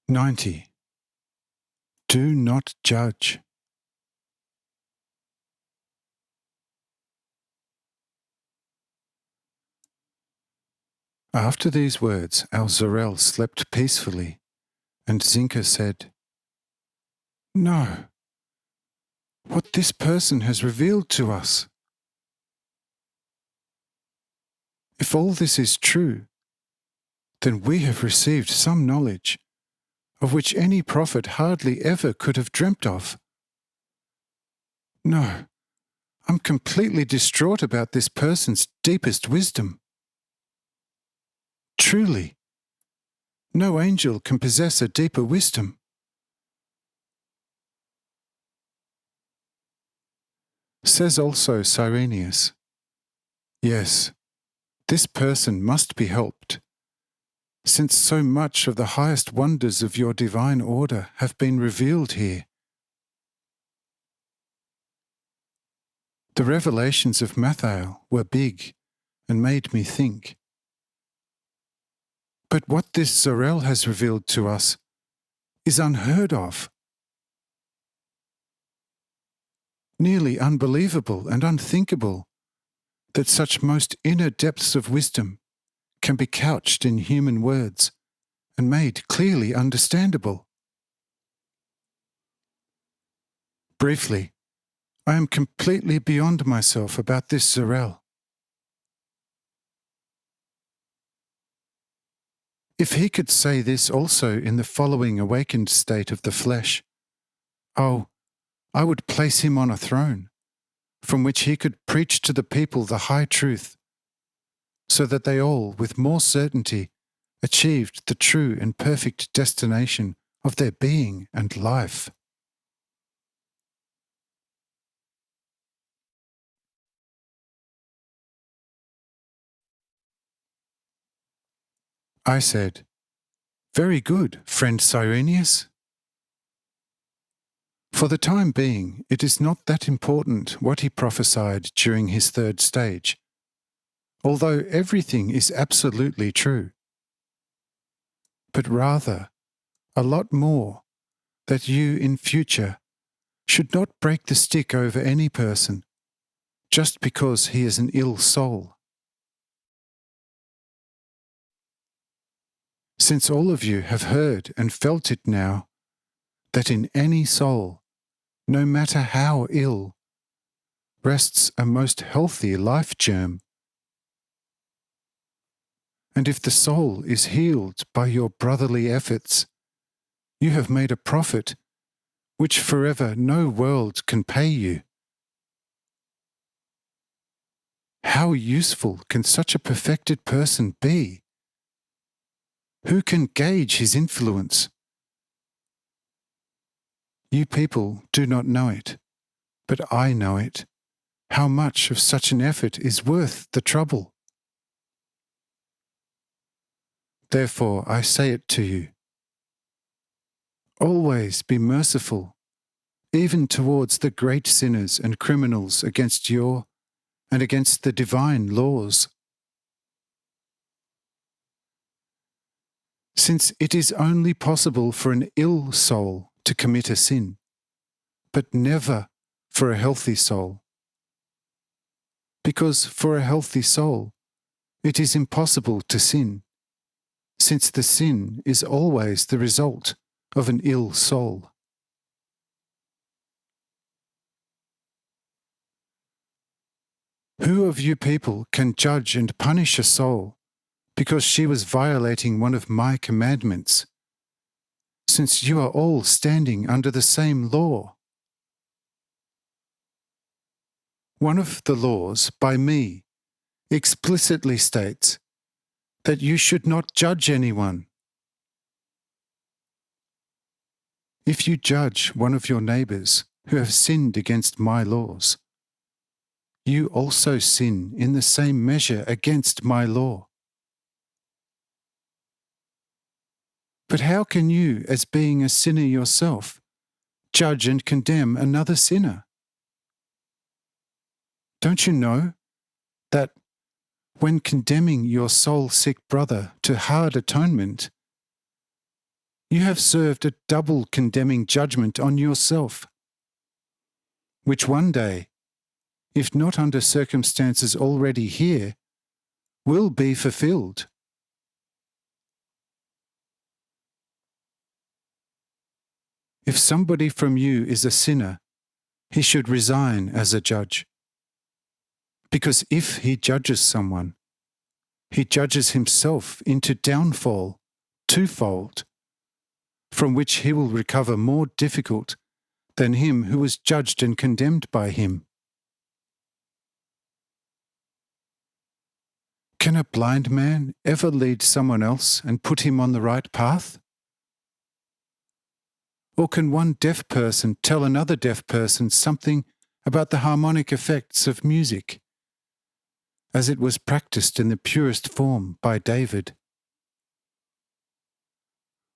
90. Do not judge. After these words, our Zorel slept peacefully, and Zinka said, "No, what this person has revealed to us. If all this is true, then we have received some knowledge of which any prophet hardly ever could have dreamt of. No, I'm completely distraught about this person's deepest wisdom. Truly, no angel can possess a deeper wisdom." Says also Cyrenius, "Yes, this person must be helped, since so much of the highest wonders of your divine order have been revealed here. The revelations of Mathael were big and made me think. But what this Zorel has revealed to us is unheard of, nearly unbelievable and unthinkable, that such most inner depths of wisdom can be couched in human words and made clearly understandable. Briefly, I am completely beyond myself about this Zorel. If he could say this also in the following awakened state of the flesh, oh, I would place him on a throne, from which he could preach to the people the high truth, so that they all, with more certainty, achieved the true and perfect destination of their being and life. I said, "Very good, friend Cyrenius. For the time being, it is not that important what he prophesied during his third stage, although everything is absolutely true, but rather a lot more that you in future should not break the stick over any person just because he is an ill soul. Since all of you have heard and felt it now, that in any soul, no matter how ill, rests a most healthy life germ. And if the soul is healed by your brotherly efforts, you have made a profit which forever no world can pay you. How useful can such a perfected person be? Who can gauge his influence? You people do not know it, but I know it, how much of such an effort is worth the trouble. Therefore I say it to you. Always be merciful, even towards the great sinners and criminals against your and against the divine laws. Since it is only possible for an ill soul to commit a sin, but never for a healthy soul. Because for a healthy soul, it is impossible to sin, since the sin is always the result of an ill soul. Who of you people can judge and punish a soul because she was violating one of my commandments, since you are all standing under the same law? One of the laws by me explicitly states that you should not judge anyone. If you judge one of your neighbours who have sinned against my laws, you also sin in the same measure against my law. But how can you, as being a sinner yourself, judge and condemn another sinner? Don't you know that when condemning your soul-sick brother to hard atonement, you have served a double condemning judgment on yourself, which one day, if not under circumstances already here, will be fulfilled. If somebody from you is a sinner, he should resign as a judge. Because if he judges someone, he judges himself into downfall twofold, from which he will recover more difficult than him who was judged and condemned by him. Can a blind man ever lead someone else and put him on the right path? Or can one deaf person tell another deaf person something about the harmonic effects of music, as it was practiced in the purest form by David?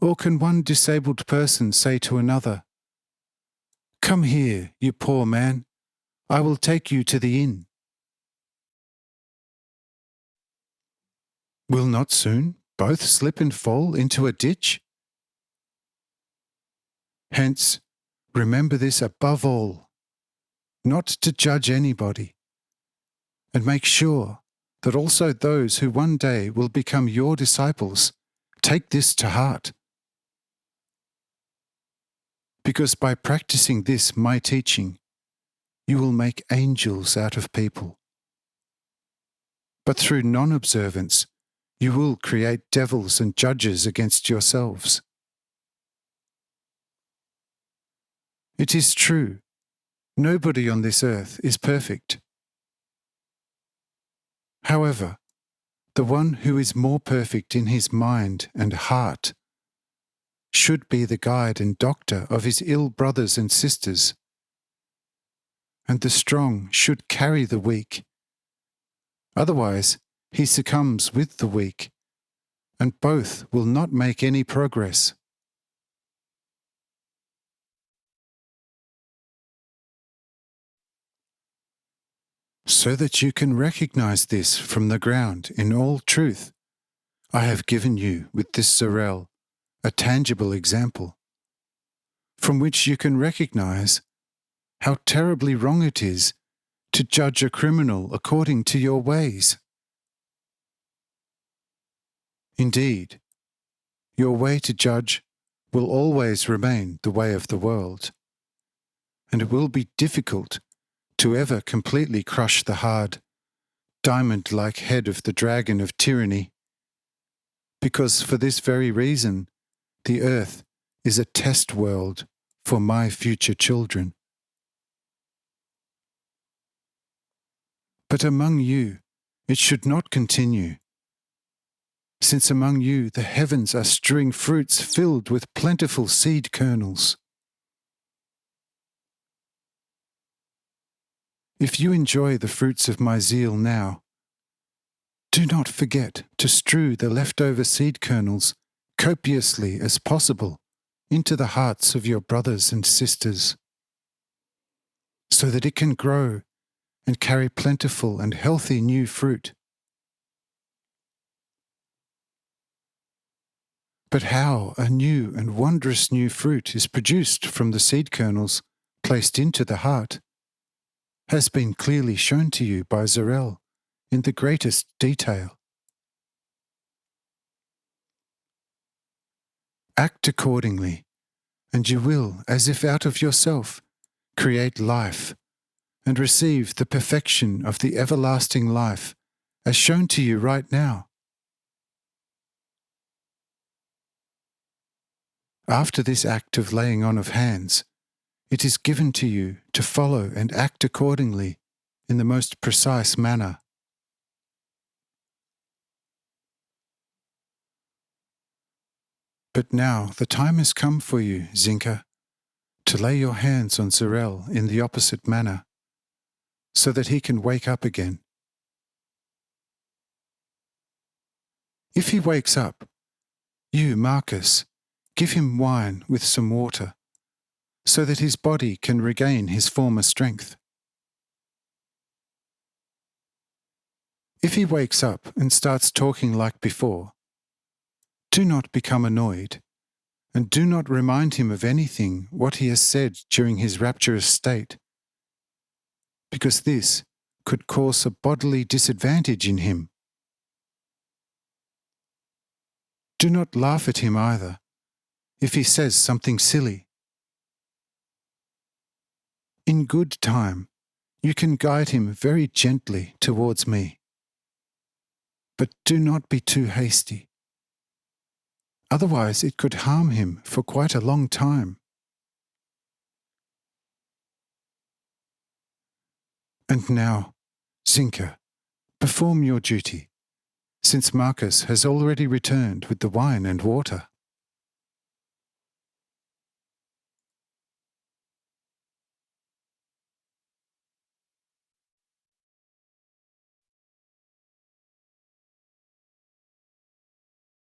Or can one disabled person say to another, "Come here, you poor man, I will take you to the inn"? Will not soon both slip and fall into a ditch? Hence, remember this above all, not to judge anybody, and make sure that also those who one day will become your disciples take this to heart. Because by practicing this my teaching, you will make angels out of people. But through non-observance, you will create devils and judges against yourselves. It is true, nobody on this earth is perfect. However, the one who is more perfect in his mind and heart should be the guide and doctor of his ill brothers and sisters, and the strong should carry the weak. Otherwise, he succumbs with the weak, and both will not make any progress. So that you can recognize this from the ground in all truth, I have given you with this Zarel a tangible example, from which you can recognize how terribly wrong it is to judge a criminal according to your ways. Indeed, your way to judge will always remain the way of the world, and it will be difficult to ever completely crush the hard, diamond-like head of the dragon of tyranny, because for this very reason, the earth is a test world for my future children. But among you, it should not continue, since among you the heavens are strewing fruits filled with plentiful seed kernels. If you enjoy the fruits of my zeal now, do not forget to strew the leftover seed kernels copiously as possible into the hearts of your brothers and sisters, so that it can grow and carry plentiful and healthy new fruit. But how a new and wondrous new fruit is produced from the seed kernels placed into the heart has been clearly shown to you by Zarel in the greatest detail. Act accordingly, and you will, as if out of yourself, create life and receive the perfection of the everlasting life as shown to you right now. After this act of laying on of hands, it is given to you to follow and act accordingly in the most precise manner. But now the time has come for you, Zinka, to lay your hands on Zarel in the opposite manner, so that he can wake up again. If he wakes up, you, Marcus, give him wine with some water, so that his body can regain his former strength. If he wakes up and starts talking like before, do not become annoyed, and do not remind him of anything what he has said during his rapturous state, because this could cause a bodily disadvantage in him. Do not laugh at him either, if he says something silly. In good time, you can guide him very gently towards me. But do not be too hasty. Otherwise, it could harm him for quite a long time. And now, Zinka, perform your duty, since Marcus has already returned with the wine and water.